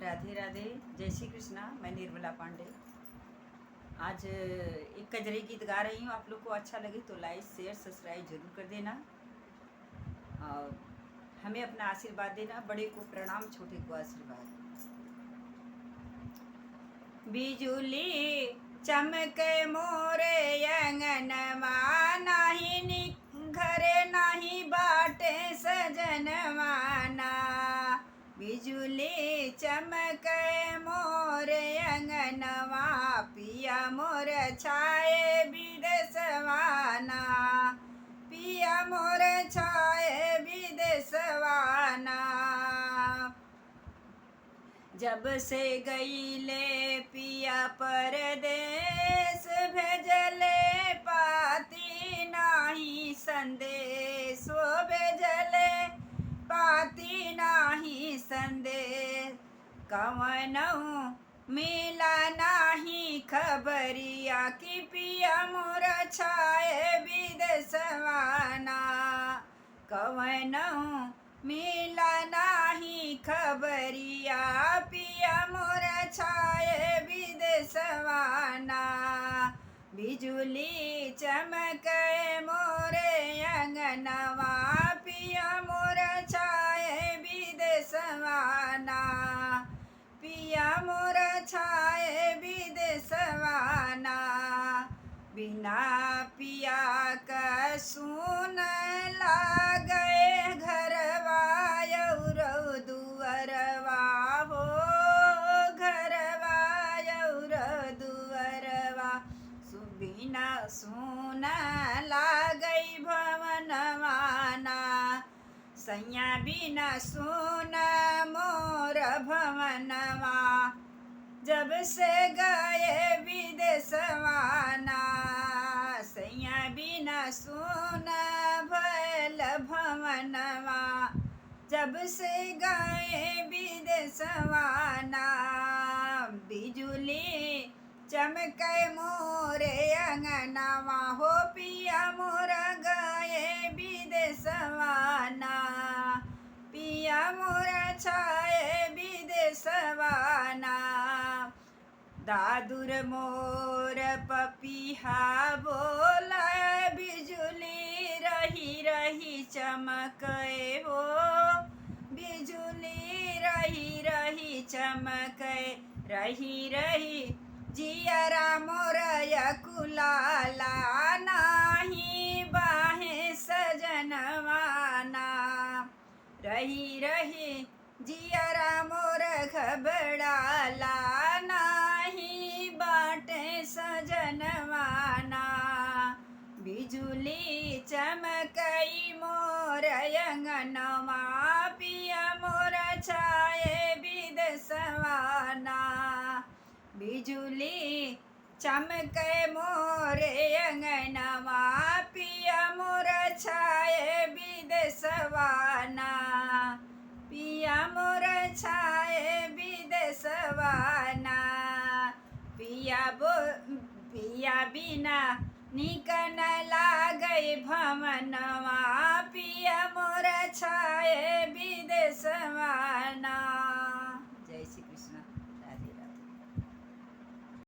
राधे राधे, जय श्री कृष्णा। मैं निर्मला पांडे। आज एक कजरी गीत गा रही हूँ। आप लोग को अच्छा लगे तो लाइक शेयर सब्सक्राइब जरूर कर देना और हमें अपना आशीर्वाद देना। बड़े को प्रणाम, छोटे को आशीर्वाद। बिजुली चमके मोरे अंगनवा, नाही घरे नाही बाटे सजनवाना। बिजुली चमके मोरे अंगनवा, पिया मोर छाए विदेशवाना। पिया मोर छाए विदेशवाना। जब से गईले पिया परदेश, भेजले पाती नाही संदेश। भेजले पाती नाही संदेश, कवनऊ मिला नाही खबरिया कि पिया मोर छाए विदेशवाना। कवनऊ मिला नाही खबरिया, पिया मोर छाए विदेशवाना। बिजुली चमके मोरे अंगनवा, पिया मोर छाए विदेशवाना। पिया मोर छाए विदेशवाना। बिना पिया का सुन लागे घरवा और दुअरवा हो। घरवा और दुअरवा, बिना सुन लागई भवनवाना। सैया बिना सुन मोर भवनवा, जब से गए विदेशवाना। सैया बिना सुन भल भवनवा, जब से गए विदेशवाना। बिजुली चमके मोरे अंगनवा, हो पिया मोर गए विदेशवाना। पिया मोर छाए विदेशवाना। दादुर मोर पपिहा बोला, बिजुली रही रही चमके हो। बिजुली रही रही चमके, रही रही जियरा मोर यकुलाला। नाही बाहे सजनवाना, रही रही जियरा मोर घबड़ाला। नाही बाटे सजनवाना। बिजुली चमकई मोर अंगनवा, पिया मोर छाए विदेशवाना। बिजुली चमके मोरे अंगनवा, पिया मोर छाए विदेशवाना। पिया मोर छाए विदेशवाना। पिया बिना निकन लागई भवनवा, पिया मोर छाए विदेशवाना।